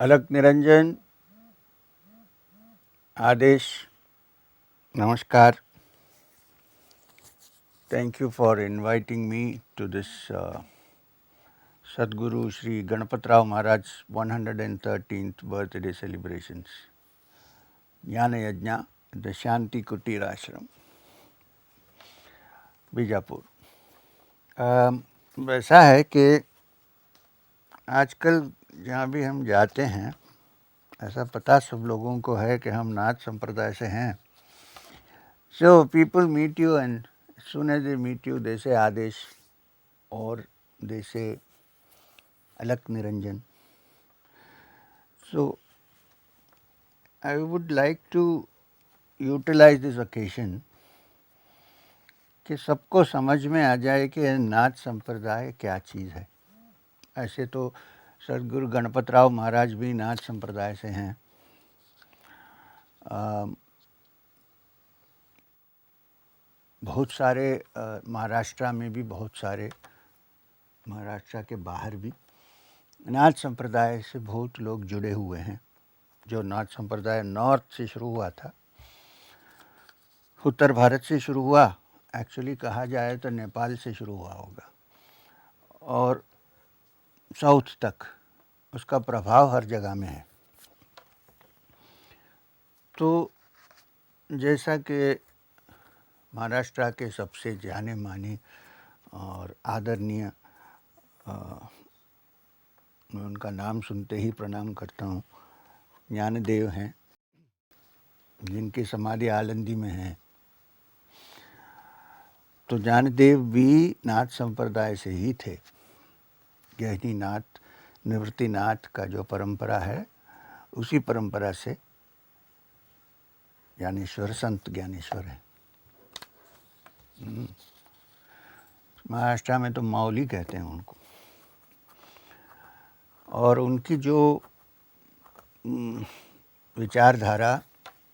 अलक निरंजन, आदेश, नमस्कार. Thank you for inviting me to this Sadguru Sri Ganpat Rao Maharaj's 113th birthday celebrations. Jnana Yajna, the Shanti Kutir Ashram, Bijapur. वैसा है कि आजकल जहाँ भी हम जाते हैं ऐसा पता सब लोगों को है कि हम नाथ संप्रदाय से हैं. So people meet you and as soon as they meet you they say Adesh or they say Alak Niranjan. So I would like to utilize this occasion कि सबको समझ में आ जाए कि नाथ संप्रदाय क्या चीज़ है. ऐसे तो सदगुरु गणपत राव महाराज भी नाथ संप्रदाय से हैं. बहुत सारे महाराष्ट्र में भी बहुत सारे, महाराष्ट्र के बाहर भी नाथ संप्रदाय से बहुत लोग जुड़े हुए हैं. जो नाथ संप्रदाय नॉर्थ से शुरू हुआ था, उत्तर भारत से शुरू हुआ, एक्चुअली कहा जाए तो नेपाल से शुरू हुआ होगा और साउथ तक उसका प्रभाव हर जगह में है. तो जैसा कि महाराष्ट्र के सबसे जाने माने और आदरणीय, मैं उनका नाम सुनते ही प्रणाम करता हूँ, ज्ञानदेव हैं, जिनकी समाधि आलंदी में है. तो ज्ञानदेव भी नाथ संप्रदाय से ही थे. गहनीनाथ, निवृत्तिनाथ का जो परंपरा है उसी परंपरा से ज्ञानेश्वर, संत ज्ञानेश्वर है. महाराष्ट्र में तो मौली कहते हैं उनको. और उनकी जो विचारधारा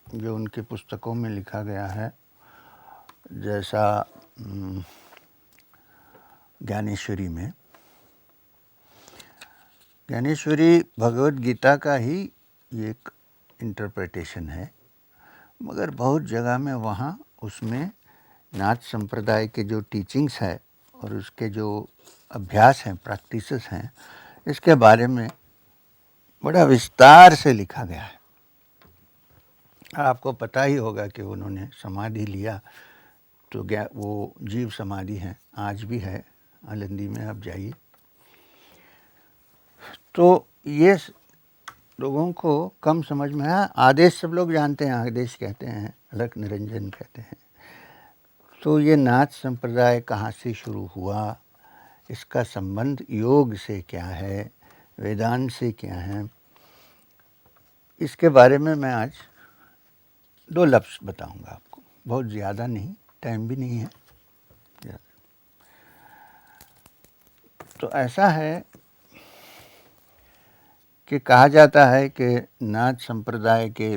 जो उनकी पुस्तकों में लिखा गया है, जैसा ज्ञानेश्वरी में, ज्ञानेश्वरी भगवत गीता का ही एक इंटरप्रिटेशन है, मगर बहुत जगह में वहाँ उसमें नाथ संप्रदाय के जो टीचिंग्स है और उसके जो अभ्यास हैं, प्रैक्टिसेस हैं, इसके बारे में बड़ा विस्तार से लिखा गया है. आपको पता ही होगा कि उन्होंने समाधि लिया तो वो जीव समाधि है, आज भी है आलंदी में, आप जाइए. तो ये लोगों को कम समझ में आया. आदेश सब लोग जानते हैं, आदेश कहते हैं, अलक निरंजन कहते हैं. तो ये नाथ संप्रदाय कहाँ से शुरू हुआ, इसका संबंध योग से क्या है, वेदांत से क्या है, इसके बारे में मैं आज 2 लफ्ज़ बताऊंगा आपको. बहुत ज़्यादा नहीं, टाइम भी नहीं है. तो ऐसा है कि कहा जाता है कि नाथ संप्रदाय के,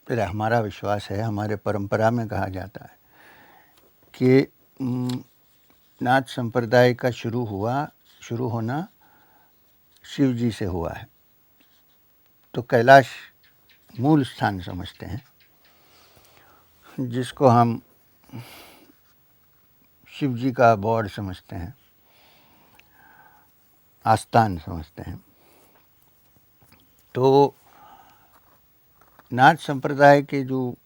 हमारा विश्वास है, हमारे परंपरा में कहा जाता है कि नाथ संप्रदाय का शुरू होना शिव जी से हुआ है. तो कैलाश मूल स्थान समझते हैं, जिसको हम शिव जी का बॉर्ड समझते हैं, आस्थान समझते हैं. तो नाथ संप्रदाय के जो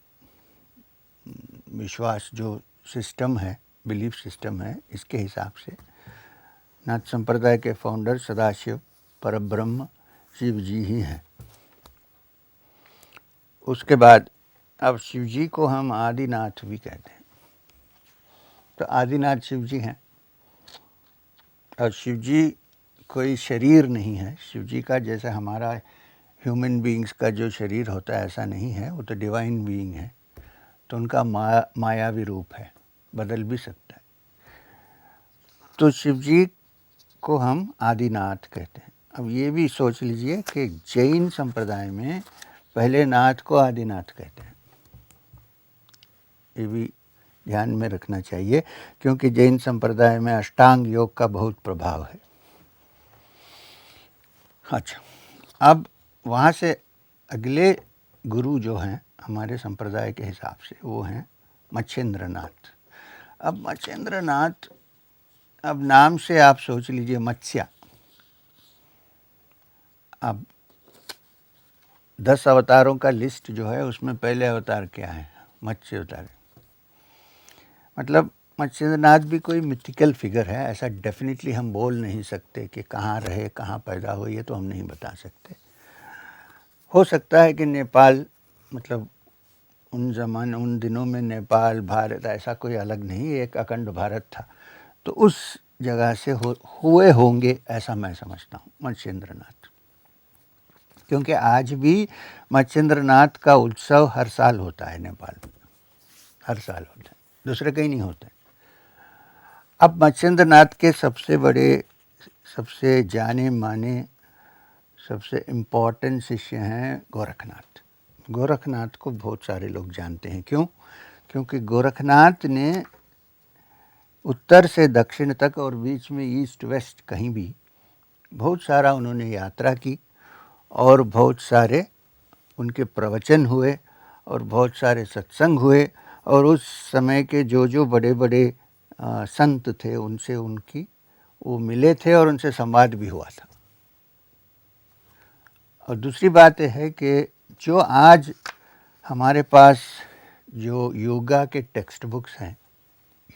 विश्वास, जो सिस्टम है, बिलीफ सिस्टम है, इसके हिसाब से नाथ संप्रदाय के फाउंडर सदाशिव परब्रह्म शिव जी ही हैं. उसके बाद अब शिव जी को हम आदिनाथ भी कहते हैं. तो आदिनाथ शिव जी हैं. और शिव जी कोई शरीर नहीं है. शिव जी का जैसे हमारा ह्यूमन बीइंग्स का जो शरीर होता है ऐसा नहीं है, वो तो डिवाइन बीइंग है. तो उनका मायावी रूप है, बदल भी सकता है. तो शिव जी को हम आदिनाथ कहते हैं. अब ये भी सोच लीजिए कि जैन संप्रदाय में पहले नाथ को आदिनाथ कहते हैं. ये भी ध्यान में रखना चाहिए, क्योंकि जैन संप्रदाय में अष्टांग योग का बहुत प्रभाव है. अच्छा, अब वहाँ से अगले गुरु जो हैं हमारे संप्रदाय के हिसाब से वो हैं मच्छेंद्रनाथ। अब मच्छेंद्रनाथ, अब नाम से आप सोच लीजिए मत्स्य। अब 10 अवतारों का लिस्ट जो है उसमें पहले अवतार क्या है? मत्स्य अवतार। मतलब मच्छेंद्रनाथ भी कोई मिथिकल फिगर है, ऐसा डेफिनेटली हम बोल नहीं सकते कि कहाँ रहे, कहाँ पैदा हुए, ये तो हम नहीं बता सकते। हो सकता है कि नेपाल, मतलब उन दिनों में नेपाल भारत ऐसा कोई अलग नहीं, एक अखंड भारत था, तो उस जगह से हुए होंगे, ऐसा मैं समझता हूँ मच्छेंद्रनाथ। क्योंकि आज भी मच्छेंद्रनाथ का उत्सव हर साल होता है नेपाल में, हर साल होता है, दूसरे कहीं नहीं होता है। अब मच्छेंद्रनाथ के सबसे बड़े, सबसे जाने माने, सबसे इम्पोर्टेंट शिष्य हैं गोरखनाथ। गोरखनाथ को बहुत सारे लोग जानते हैं। क्यों? क्योंकि गोरखनाथ ने उत्तर से दक्षिण तक और बीच में ईस्ट वेस्ट कहीं भी बहुत सारा उन्होंने यात्रा की, और बहुत सारे उनके प्रवचन हुए, और बहुत सारे सत्संग हुए, और उस समय के जो बड़े बड़े संत थे उनसे वो मिले थे और उनसे संवाद भी हुआ था। और दूसरी बात है कि जो आज हमारे पास जो योगा के टेक्स्ट बुक्स हैं,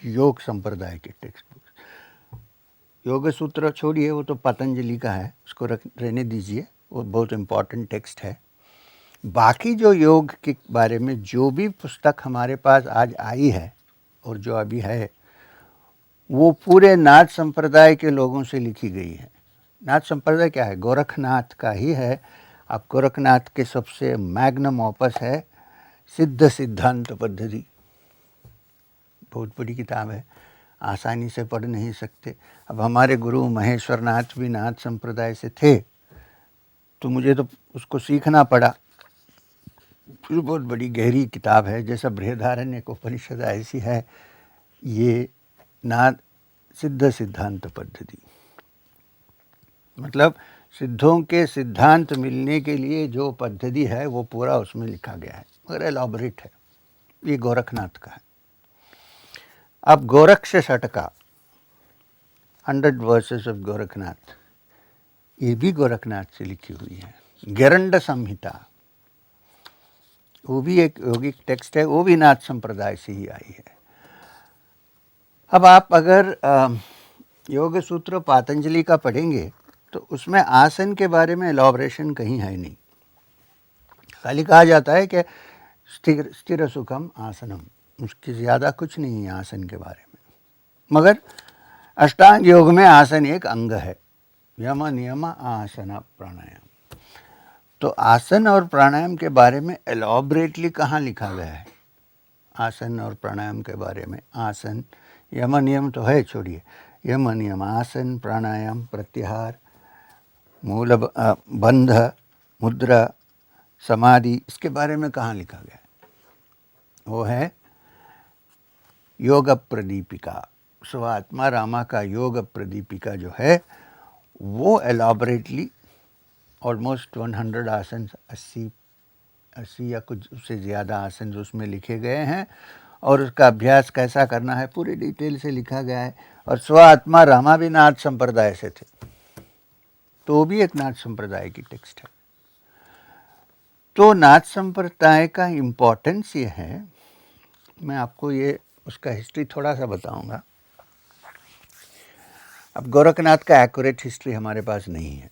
योग संप्रदाय के टेक्स्ट बुक्स, योग सूत्र छोड़िए, वो तो पतंजलि का है, उसको रहने दीजिए, वो बहुत इम्पॉर्टेंट टेक्स्ट है। बाकी जो योग के बारे में जो भी पुस्तक हमारे पास आज आई है और जो अभी है, वो पूरे नाथ संप्रदाय के लोगों से लिखी गई है। नाथ संप्रदाय क्या है? गोरखनाथ का ही है। अब गोरखनाथ के सबसे मैग्नम ऑपस है सिद्ध सिद्धांत पद्धति, बहुत बड़ी किताब है, आसानी से पढ़ नहीं सकते। अब हमारे गुरु महेश्वर नाथ भी नाथ संप्रदाय से थे, तो मुझे तो उसको सीखना पड़ा। फिर बहुत बड़ी गहरी किताब है, जैसा बृहदारण्यक उपनिषद ऐसी है ये नाथ सिद्ध सिद्धांत पद्धति। मतलब सिद्धों के सिद्धांत मिलने के लिए जो पद्धति है वो पूरा उसमें लिखा गया है, मगर एलॉबरेट है। ये गोरखनाथ का है। अब गोरक्ष षटका 100 वर्सेस ऑफ गोरखनाथ, ये भी गोरखनाथ से लिखी हुई है। गेरंड संहिता, वो भी एक योगिक टेक्स्ट है, वो भी नाथ संप्रदाय से ही आई है। अब आप अगर योग सूत्र पतंजलि का पढ़ेंगे तो उसमें आसन के बारे में एलॉबरेशन कहीं है नहीं, खाली कहा जाता है कि स्थिर सुखम आसनम, उसके ज़्यादा कुछ नहीं है आसन के बारे में। मगर अष्टांग योग में आसन एक अंग है, यम नियम आसन प्राणायाम। तो आसन और प्राणायाम के बारे में एलॉबरेटली कहाँ लिखा गया है? आसन और प्राणायाम के बारे में, आसन यम नियम तो है, छोड़िए, यम नियम, आसन, प्राणायाम, प्रत्याहार, मूल बंध, मुद्रा, समाधि, इसके बारे में कहाँ लिखा गया है? वो है योग प्रदीपिका, स्वात्मा रामा का योग प्रदीपिका जो है वो एलॉबरेटली ऑलमोस्ट 100 आसन, 80 या कुछ उससे ज़्यादा आसन जो उसमें लिखे गए हैं, और उसका अभ्यास कैसा करना है पूरी डिटेल से लिखा गया है। और स्वात्मा रामा भी नाथ संप्रदाय से थे, तो वो भी एक नाथ संप्रदाय की टेक्स्ट है। तो नाथ संप्रदाय का इम्पोर्टेंस ये है, मैं आपको ये उसका हिस्ट्री थोड़ा सा बताऊंगा। अब गोरखनाथ का एक्यूरेट हिस्ट्री हमारे पास नहीं है,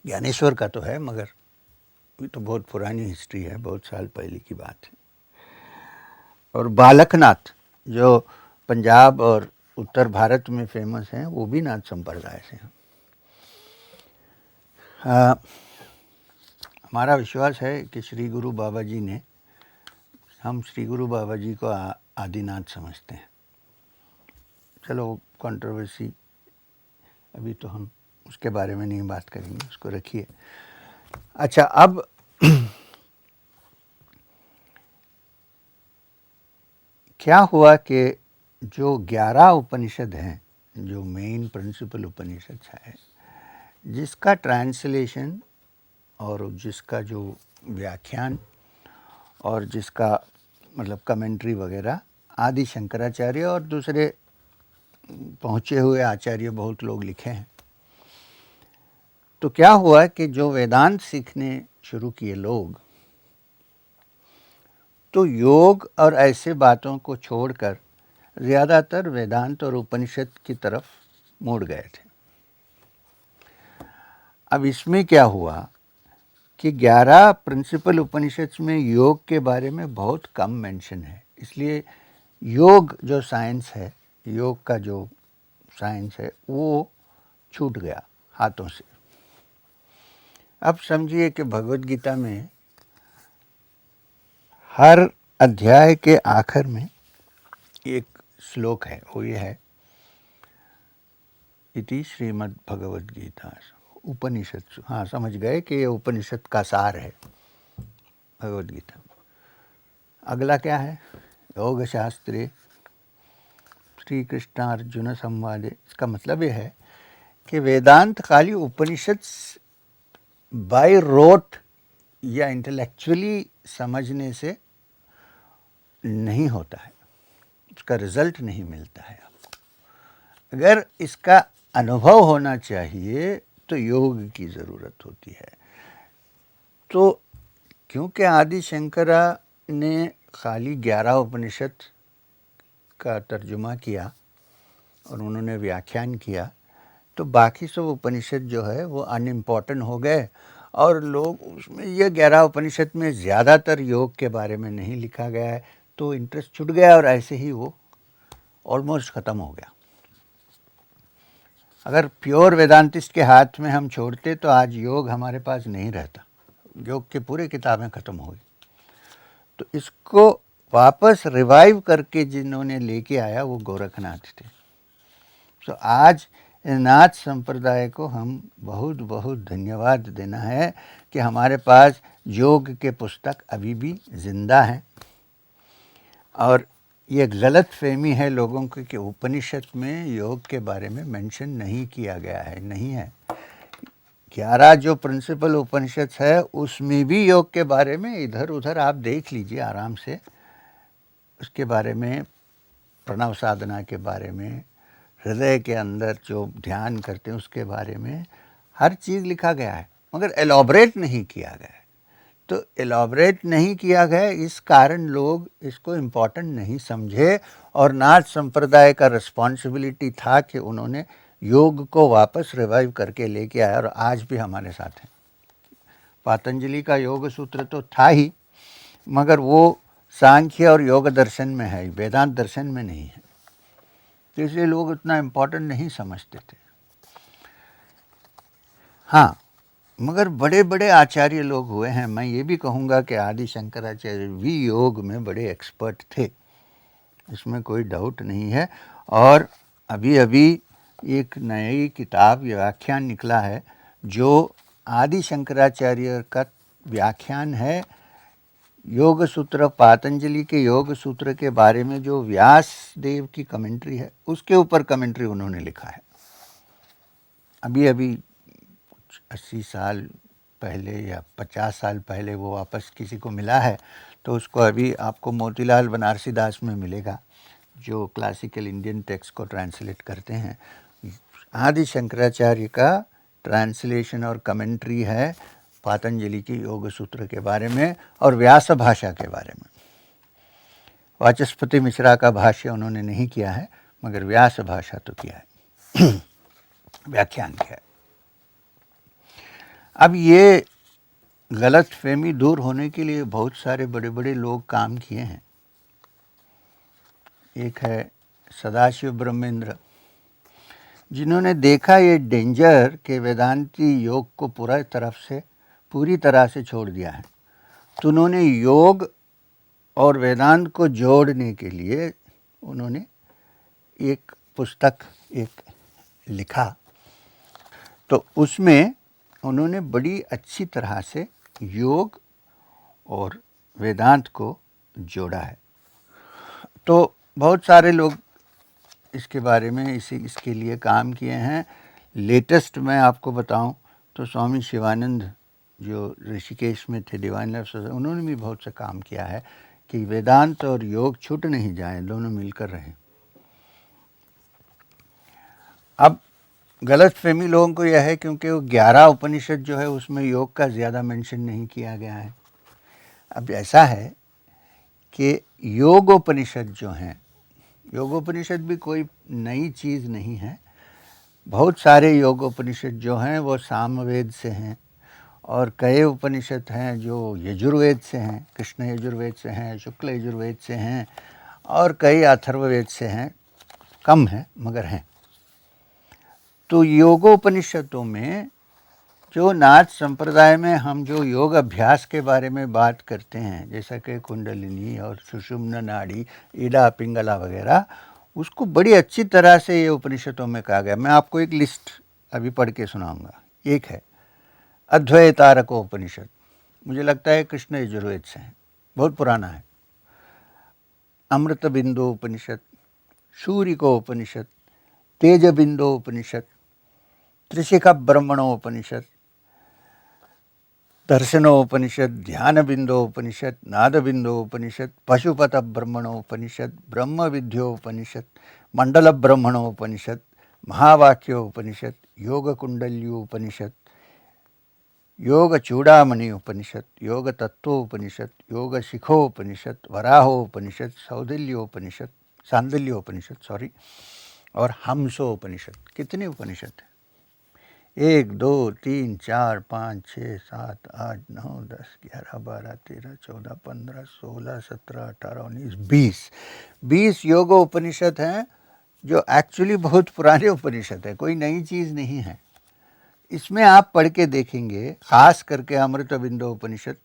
ज्ञानेश्वर का तो है, मगर ये तो बहुत पुरानी हिस्ट्री है, बहुत साल पहले की बात है। और बालकनाथ जो पंजाब और उत्तर भारत में फेमस हैं, वो भी नाथ संप्रदाय से हैं। हमारा विश्वास है कि श्री गुरु बाबा जी ने, हम श्री गुरु बाबा जी को आदिनाथ समझते हैं। चलो कंट्रोवर्सी, अभी तो हम उसके बारे में नहीं बात करेंगे, उसको रखिए। अच्छा, अब क्या हुआ कि जो 11 उपनिषद हैं, जो मेन प्रिंसिपल उपनिषद है, जिसका ट्रांसलेशन और जिसका जो व्याख्यान और जिसका मतलब कमेंट्री वगैरह आदि शंकराचार्य और दूसरे पहुँचे हुए आचार्य बहुत लोग लिखे हैं। तो क्या हुआ कि जो वेदांत सीखने शुरू किए लोग, तो योग और ऐसे बातों को छोड़कर ज़्यादातर वेदांत और उपनिषद की तरफ मुड़ गए थे। अब इसमें क्या हुआ कि 11 प्रिंसिपल उपनिषद में योग के बारे में बहुत कम मेंशन है, इसलिए योग जो साइंस है, योग का जो साइंस है वो छूट गया हाथों से। अब समझिए कि भगवद गीता में हर अध्याय के आखिर में एक श्लोक है, वो ये है, इति श्रीमद् भगवद गीता उपनिषद। हाँ, समझ गए कि ये उपनिषद का सार है भगवद गीता। अगला क्या है, योग शास्त्रे श्री कृष्ण अर्जुन संवादे। इसका मतलब ये है कि वेदांत खाली उपनिषद बाय रोट या इंटेलेक्चुअली समझने से नहीं होता है, उसका रिजल्ट नहीं मिलता है आपको। अगर इसका अनुभव होना चाहिए तो योग की ज़रूरत होती है। तो क्योंकि आदि शंकरा ने खाली 11 उपनिषद का तर्जुमा किया और उन्होंने व्याख्यान किया, तो बाकी सब उपनिषद जो है वो अनइम्पॉर्टेंट हो गए और लोग उसमें ये 11 उपनिषद में ज़्यादातर योग के बारे में नहीं लिखा गया है, तो इंटरेस्ट छूट गया और ऐसे ही वो ऑलमोस्ट ख़त्म हो गया। अगर प्योर वेदांतिस्ट के हाथ में हम छोड़ते तो आज योग हमारे पास नहीं रहता, योग के पूरे किताबें ख़त्म हो गई। तो इसको वापस रिवाइव करके जिन्होंने लेके आया वो गोरखनाथ थे। तो आज नाथ संप्रदाय को हम बहुत बहुत धन्यवाद देना है कि हमारे पास योग के पुस्तक अभी भी ज़िंदा हैं। और ये गलत फहमी है लोगों की कि उपनिषद में योग के बारे में मेंशन नहीं किया गया है, नहीं है। 11 जो प्रिंसिपल उपनिषद है उसमें भी योग के बारे में इधर उधर आप देख लीजिए आराम से, उसके बारे में, प्रणव साधना के बारे में, हृदय के अंदर जो ध्यान करते हैं उसके बारे में हर चीज़ लिखा गया है, मगर एलॉबरेट नहीं किया गया है। तो एलॉबरेट नहीं किया गया, इस कारण लोग इसको इम्पोर्टेंट नहीं समझे और नाथ संप्रदाय का रिस्पॉन्सिबिलिटी था कि उन्होंने योग को वापस रिवाइव करके लेके आया और आज भी हमारे साथ है। पातंजलि का योग सूत्र तो था ही, मगर वो सांख्य और योग दर्शन में है, वेदांत दर्शन में नहीं है, तो इसलिए लोग उतना इम्पोर्टेंट नहीं समझते थे। हाँ, मगर बड़े बड़े आचार्य लोग हुए हैं। मैं ये भी कहूँगा कि आदि शंकराचार्य भी योग में बड़े एक्सपर्ट थे, इसमें कोई डाउट नहीं है। और अभी अभी एक नई किताब व्याख्यान निकला है जो आदि शंकराचार्य का व्याख्यान है, योग सूत्र, पातंजलि के योग सूत्र के बारे में जो व्यास देव की कमेंट्री है उसके ऊपर कमेंट्री उन्होंने लिखा है। अभी अभी 80 साल पहले या 50 साल पहले वो वापस किसी को मिला है, तो उसको अभी आपको मोतीलाल बनारसी दास में मिलेगा जो क्लासिकल इंडियन टेक्स्ट को ट्रांसलेट करते हैं। आदि शंकराचार्य का ट्रांसलेशन और कमेंट्री है पातंजलि के योग सूत्र के बारे में और व्यास भाषा के बारे में। वाचस्पति मिश्रा का भाष्य उन्होंने नहीं किया है, मगर व्यास भाषा तो किया है व्याख्यान किया है। अब ये गलत फहमी दूर होने के लिए बहुत सारे बड़े बड़े लोग काम किए हैं। एक है सदाशिव ब्रह्मेंद्र, जिन्होंने देखा ये डेंजर के वेदांती योग को पूरी तरह से छोड़ दिया है, तो उन्होंने योग और वेदांत को जोड़ने के लिए उन्होंने एक पुस्तक लिखा। तो उसमें उन्होंने बड़ी अच्छी तरह से योग और वेदांत को जोड़ा है। तो बहुत सारे लोग इसके बारे में इसके लिए काम किए हैं। लेटेस्ट मैं आपको बताऊं तो स्वामी शिवानंद जो ऋषिकेश में थे डिवाइन लाइफ सोसाइटी, उन्होंने भी बहुत सा काम किया है कि वेदांत और योग छूट नहीं जाए, दोनों मिलकर रहें। अब गलत फहमी लोगों को यह है क्योंकि वो 11 उपनिषद जो है उसमें योग का ज़्यादा मेंशन नहीं किया गया है। अब ऐसा है कि योगोपनिषद जो हैं, योगोपनिषद भी कोई नई चीज़ नहीं है। बहुत सारे योगोपनिषद जो हैं वो सामवेद से हैं, और कई उपनिषद हैं जो यजुर्वेद से हैं, कृष्ण यजुर्वेद से हैं, शुक्ल यजुर्वेद से हैं, और कई अथर्ववेद से हैं, कम हैं मगर हैं। तो योगोपनिषदों में जो नाथ संप्रदाय में हम जो योग अभ्यास के बारे में बात करते हैं, जैसा कि कुंडलिनी और सुषुम्ना नाड़ी, ईडा पिंगला वगैरह, उसको बड़ी अच्छी तरह से ये उपनिषदों में कहा गया। मैं आपको एक लिस्ट अभी पढ़ के सुनाऊंगा। एक है अद्वैतारकोपनिषद, मुझे लगता है कृष्ण यजुर्वेद से है, बहुत पुराना है। अमृत बिंदु उपनिषद, शूरिको उपनिषद, तेज बिंदु उपनिषद, त्रिशिखा ब्रह्मणोपनिषद, दर्शनोपनिषद, ध्यान बिंदोपनिषद, नाद बिंदोपनिषद, पशुपत ब्रह्मणोपनिषद, ब्रह्म विद्योपनिषद, मंडल ब्रह्मणोपनिषद, महावाक्योपनिषद, योग कुंडल्योपनिषद, योग चूड़ामणि उपनिषद, योग तत्वोपनिषद, योग शिखोपनिषद, वराहोपनिषद, सांदल्योपनिषद और हमसोपनिषद। कितने उपनिषद हैं? 1 2 3 4 5 6 7 8 9 10 11 12 13 14 15 16 17 18 19 20 योग उपनिषद हैं, जो एक्चुअली बहुत पुराने उपनिषद है, कोई नई चीज़ नहीं है। इसमें आप पढ़ के देखेंगे, खास करके अमृत बिंदु उपनिषद,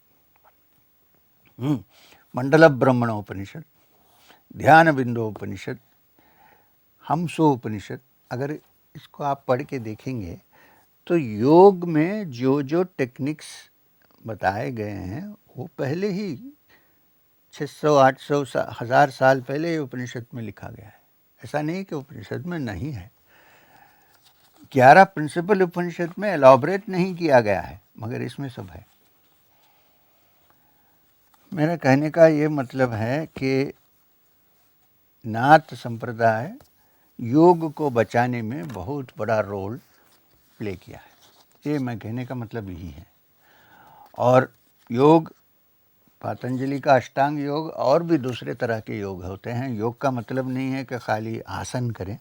मंडल ब्रह्मणोपनिषद, ध्यान बिंदु उपनिषद, हमसो उपनिषद, अगर इसको आप पढ़ के देखेंगे तो योग में जो जो टेक्निक्स बताए गए हैं वो पहले ही 600 800 1000 साल पहले ये उपनिषद में लिखा गया है। ऐसा नहीं कि उपनिषद में नहीं है। 11 प्रिंसिपल उपनिषद में एलॉबरेट नहीं किया गया है, मगर इसमें सब है। मेरा कहने का ये मतलब है कि नाथ संप्रदाय योग को बचाने में बहुत बड़ा रोल प्ले किया है, ये मैं कहने का मतलब यही है। और योग, पतंजलि का अष्टांग योग और भी दूसरे तरह के योग होते हैं। योग का मतलब नहीं है कि खाली आसन करें,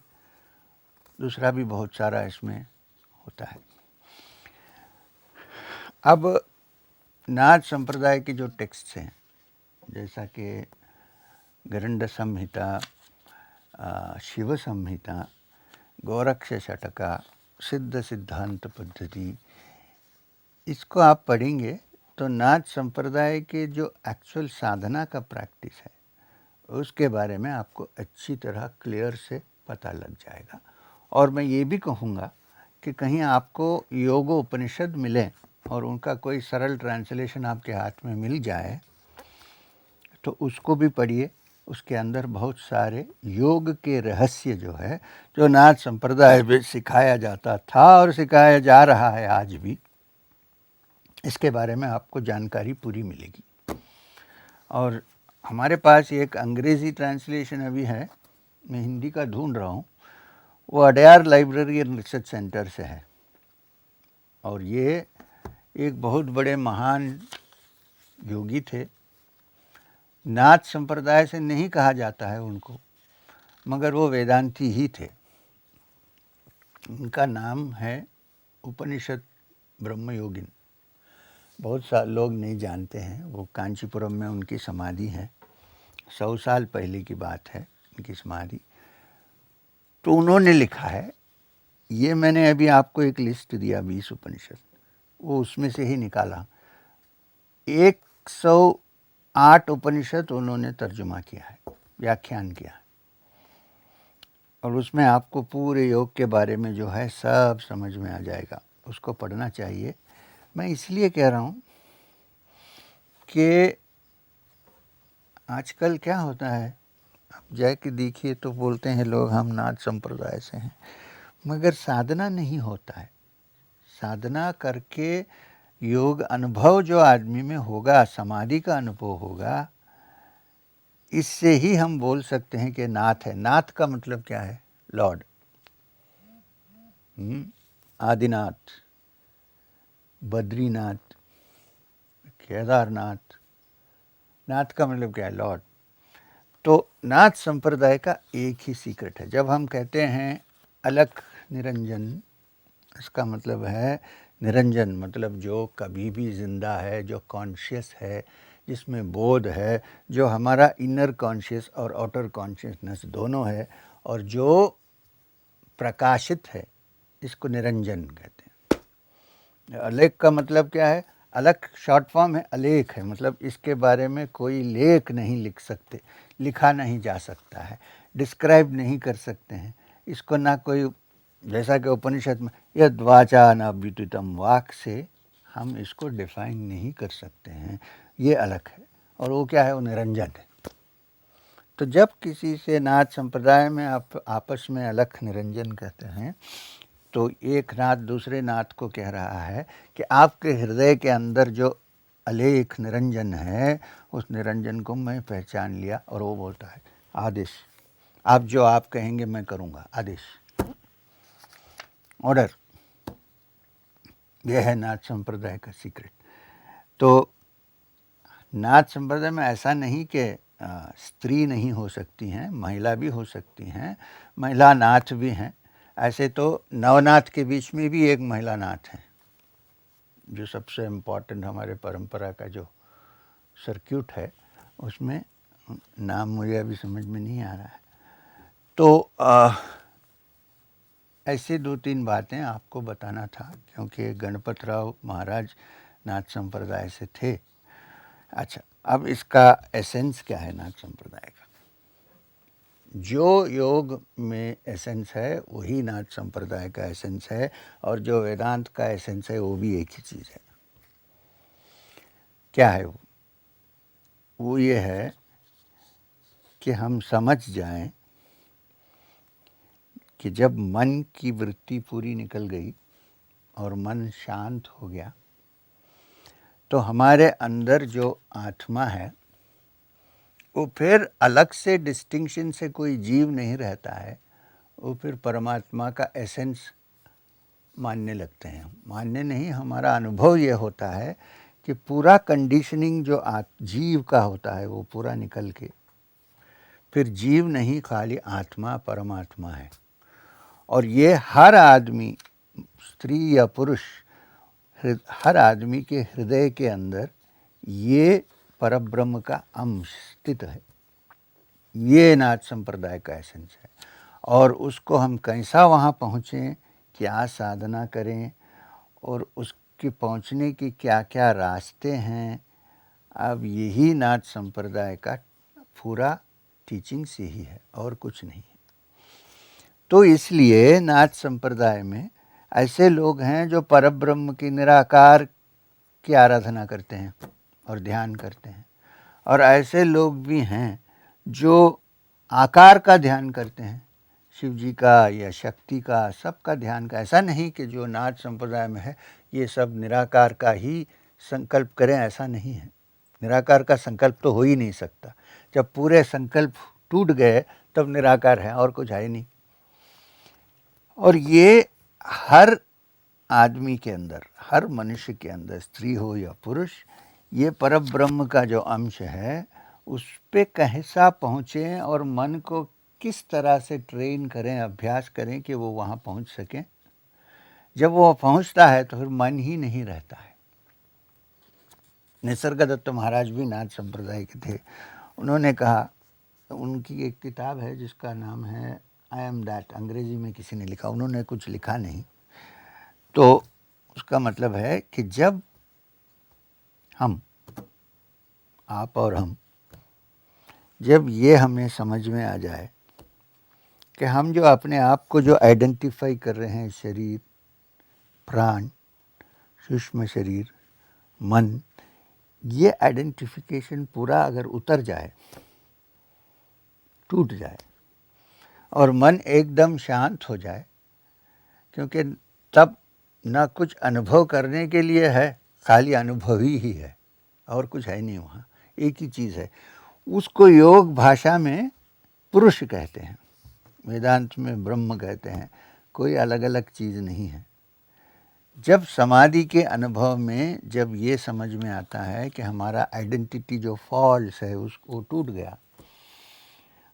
दूसरा भी बहुत सारा इसमें होता है। अब नाथ संप्रदाय के जो टेक्स्ट हैं, जैसा कि गरुड़ संहिता, शिव संहिता, गोरक्ष षटका, सिद्ध सिद्धांत पद्धति, इसको आप पढ़ेंगे तो नाथ संप्रदाय के जो एक्चुअल साधना का प्रैक्टिस है उसके बारे में आपको अच्छी तरह क्लियर से पता लग जाएगा। और मैं ये भी कहूँगा कि कहीं आपको योग उपनिषद मिले और उनका कोई सरल ट्रांसलेशन आपके हाथ में मिल जाए तो उसको भी पढ़िए। उसके अंदर बहुत सारे योग के रहस्य जो है, जो नाथ संप्रदाय में सिखाया जाता था और सिखाया जा रहा है आज भी, इसके बारे में आपको जानकारी पूरी मिलेगी। और हमारे पास एक अंग्रेज़ी ट्रांसलेशन अभी है, मैं हिंदी का ढूंढ रहा हूँ, वो Adyar library and research centre से है। और ये एक बहुत बड़े महान योगी थे। नाथ संप्रदाय से नहीं कहा जाता है उनको, मगर वो वेदांती ही थे। उनका नाम है उपनिषद ब्रह्मयोगिन। बहुत सारे लोग नहीं जानते हैं। वो कांचीपुरम में उनकी समाधि है, 100 साल पहले की बात है उनकी समाधि। तो उन्होंने लिखा है, ये मैंने अभी आपको एक लिस्ट दिया 20 उपनिषद, वो उसमें से ही निकाला। 108 उपनिषद उन्होंने तर्जुमा किया है, व्याख्यान किया है, और उसमें आपको पूरे योग के बारे में जो है सब समझ में आ जाएगा। उसको पढ़ना चाहिए। मैं इसलिए कह रहा हूँ कि आजकल क्या होता है, आप जाके देखिए तो बोलते हैं लोग हम नाथ संप्रदाय से हैं, मगर साधना नहीं होता है। साधना करके योग अनुभव जो आदमी में होगा, समाधि का अनुभव होगा, इससे ही हम बोल सकते हैं कि नाथ है। नाथ का मतलब क्या है? लॉर्ड। आदिनाथ, बद्रीनाथ, केदारनाथ। नाथ का मतलब क्या है? लॉर्ड। तो नाथ संप्रदाय का एक ही सीक्रेट है। जब हम कहते हैं अलख निरंजन, इसका मतलब है निरंजन मतलब जो कभी भी जिंदा है, जो कॉन्शियस है, जिसमें बोध है, जो हमारा इनर कॉन्शियस और आउटर कॉन्शियसनेस दोनों है, और जो प्रकाशित है, इसको निरंजन कहते हैं। अलेख का मतलब क्या है? अलख शॉर्ट फॉर्म है, अलेख है, मतलब इसके बारे में कोई लेख नहीं लिख सकते, लिखा नहीं जा सकता है, डिस्क्राइब नहीं कर सकते हैं इसको। ना कोई, जैसा कि उपनिषद में यद वाचा न विदितम, वाक से हम इसको डिफाइन नहीं कर सकते हैं, ये अलग है। और वो क्या है? वो निरंजन है। तो जब किसी से नाथ संप्रदाय में आप आपस में अलख निरंजन कहते हैं, तो एक नाथ दूसरे नाथ को कह रहा है कि आपके हृदय के अंदर जो अलेख निरंजन है, उस निरंजन को मैं पहचान लिया। और वो बोलता है आदेश, आप जो आप कहेंगे मैं करूँगा, आदेश, ऑर्डर। यह है नाथ संप्रदाय का सीक्रेट। तो नाथ संप्रदाय में ऐसा नहीं कि स्त्री नहीं हो सकती हैं, महिला भी हो सकती हैं, महिला नाथ भी हैं। ऐसे तो नवनाथ के बीच में भी एक महिला नाथ है, जो सबसे इम्पोर्टेंट हमारे परंपरा का जो सर्क्यूट है, उसमें नाम मुझे अभी समझ में नहीं आ रहा है। तो ऐसे 2-3 बातें आपको बताना था, क्योंकि गणपतराव महाराज नाथ संप्रदाय से थे। अच्छा, अब इसका एसेंस क्या है नाथ संप्रदाय का? जो योग में एसेंस है वही नाथ संप्रदाय का एसेंस है, और जो वेदांत का एसेंस है वो भी एक ही चीज़ है। क्या है वो? वो ये है कि हम समझ जाएं कि जब मन की वृत्ति पूरी निकल गई और मन शांत हो गया, तो हमारे अंदर जो आत्मा है वो फिर अलग से डिस्टिंक्शन से कोई जीव नहीं रहता है, वो फिर परमात्मा का एसेंस मानने लगते हैं। मानने नहीं, हमारा अनुभव ये होता है कि पूरा कंडीशनिंग जो जीव का होता है वो पूरा निकल के फिर जीव नहीं, खाली आत्मा परमात्मा है। और ये हर आदमी, स्त्री या पुरुष, हर आदमी के हृदय के अंदर ये परब्रह्म का अंश स्थित है। ये नाथ संप्रदाय का एसेंस है। और उसको हम कैसा वहाँ पहुँचें, क्या साधना करें, और उसके पहुँचने की क्या क्या रास्ते हैं, अब यही नाथ संप्रदाय का पूरा टीचिंग से ही है, और कुछ नहीं है। तो इसलिए नाथ संप्रदाय में ऐसे लोग हैं जो परब्रह्म की, निराकार की आराधना करते हैं और ध्यान करते हैं, और ऐसे लोग भी हैं जो आकार का ध्यान करते हैं, शिव जी का या शक्ति का, सबका ध्यान का। ऐसा नहीं कि जो नाथ संप्रदाय में है ये सब निराकार का ही संकल्प करें, ऐसा नहीं है। निराकार का संकल्प तो हो ही नहीं सकता। जब पूरे संकल्प टूट गए तब निराकार है, और कुछ है ही नहीं। और ये हर आदमी के अंदर, हर मनुष्य के अंदर, स्त्री हो या पुरुष, ये परब्रह्म का जो अंश है उस पे कैसा पहुँचें और मन को किस तरह से ट्रेन करें, अभ्यास करें कि वो वहाँ पहुँच सकें। जब वो पहुँचता है तो फिर मन ही नहीं रहता है। निसर्गदत्त महाराज भी नाथ संप्रदाय के थे। उन्होंने कहा, उनकी एक किताब है जिसका नाम है आई एम दैट, अंग्रेजी में किसी ने लिखा, उन्होंने कुछ लिखा नहीं। तो उसका मतलब है कि जब हम, आप और हम, जब ये हमें समझ में आ जाए कि हम जो अपने आप को जो आइडेंटिफाई कर रहे हैं, शरीर, प्राण, सूक्ष्म शरीर, मन, ये आइडेंटिफिकेशन पूरा अगर उतर जाए, टूट जाए, और मन एकदम शांत हो जाए, क्योंकि तब ना कुछ अनुभव करने के लिए है खाली अनुभवी ही है और कुछ है नहीं वहाँ, एक ही चीज़ है। उसको योग भाषा में पुरुष कहते हैं, वेदांत में ब्रह्म कहते हैं, कोई अलग अलग चीज़ नहीं है। जब समाधि के अनुभव में जब ये समझ में आता है कि हमारा आइडेंटिटी जो फॉल्स है उसको टूट गया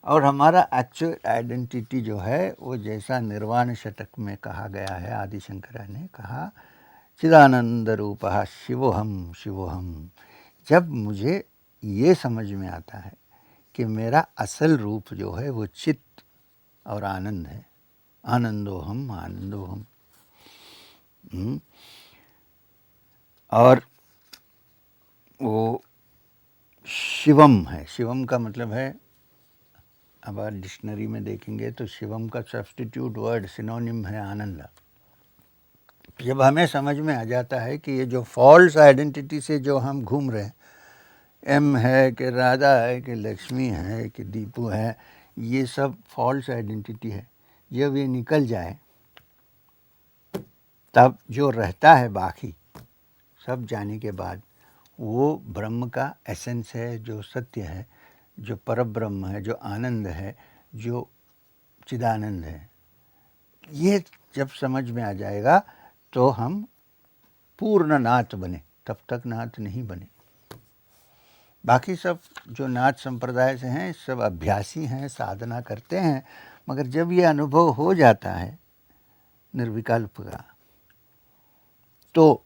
और हमारा एक्चुअल आइडेंटिटी जो है वो जैसा निर्वाण शतक में कहा गया है, आदि शंकरा ने कहा चिदानंद रूपः शिवोहम शिवोहम। जब मुझे ये समझ में आता है कि मेरा असल रूप जो है वो चित्त और आनंद है, आनंदोहम आनंदोहम। और वो शिवम है। शिवम का मतलब है, अब आप डिक्शनरी में देखेंगे तो शिवम का सब्स्टिट्यूट वर्ड सिनोनिम है आनंद। जब हमें समझ में आ जाता है कि ये जो फॉल्स आइडेंटिटी से जो हम घूम रहे हैं, एम है कि राधा है कि लक्ष्मी है कि दीपू है, ये सब फॉल्स आइडेंटिटी है, जब ये निकल जाए तब जो रहता है बाकी सब जाने के बाद वो ब्रह्म का एसेंस है, जो सत्य है, जो परब्रह्म है, जो आनंद है, जो चिदानंद है। ये जब समझ में आ जाएगा तो हम पूर्ण नाथ बने, तब तक नाथ नहीं बने। बाकी सब जो नाथ संप्रदाय से हैं सब अभ्यासी हैं, साधना करते हैं, मगर जब ये अनुभव हो जाता है निर्विकल्प का तो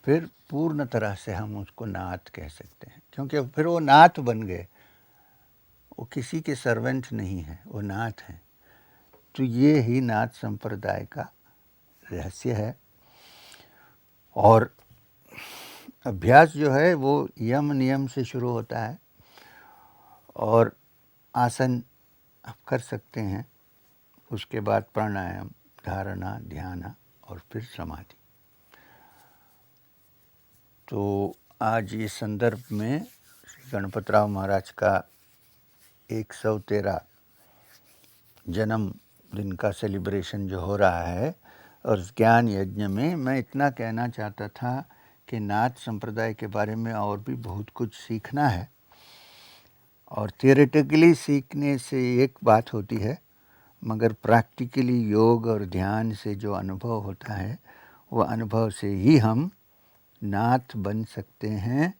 फिर पूर्ण तरह से हम उसको नाथ कह सकते हैं, क्योंकि फिर वो नाथ बन गए, वो किसी के सर्वेंट नहीं है, वो नाथ हैं। तो ये ही नाथ संप्रदाय का रहस्य है। और अभ्यास जो है वो यम नियम से शुरू होता है और आसन आप कर सकते हैं, उसके बाद प्राणायाम, धारणा, ध्यान और फिर समाधि। तो आज इस संदर्भ में श्री गणपतराव महाराज का 113 जन्म दिन का सेलिब्रेशन जो हो रहा है, और ज्ञान यज्ञ में मैं इतना कहना चाहता था कि नाथ संप्रदाय के बारे में और भी बहुत कुछ सीखना है। और थियोरेटिकली सीखने से एक बात होती है, मगर प्रैक्टिकली योग और ध्यान से जो अनुभव होता है वो अनुभव से ही हम नाथ बन सकते हैं।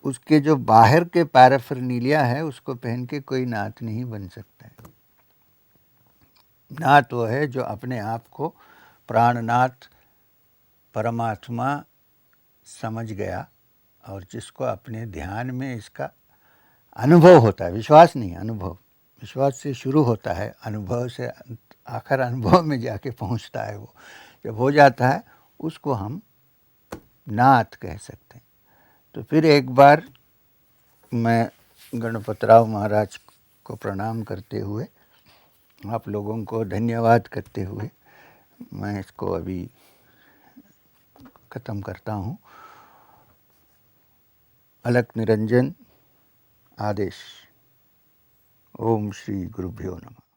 उसके जो बाहर के पैराफर्नीलिया है उसको पहन के कोई नाथ नहीं बन सकता है। नाथ वो है जो अपने आप को प्राणनाथ परमात्मा समझ गया और जिसको अपने ध्यान में इसका अनुभव होता है, विश्वास नहीं, अनुभव। विश्वास से शुरू होता है, अनुभव से आखिर अनुभव में जाके पहुंचता है। वो जब हो जाता है उसको हम नाथ कह सकते हैं। तो फिर एक बार मैं गणपतराव महाराज को प्रणाम करते हुए, आप लोगों को धन्यवाद करते हुए मैं इसको अभी ख़त्म करता हूँ। अलख निरंजन आदेश। ओम श्री गुरुभ्यो नमः।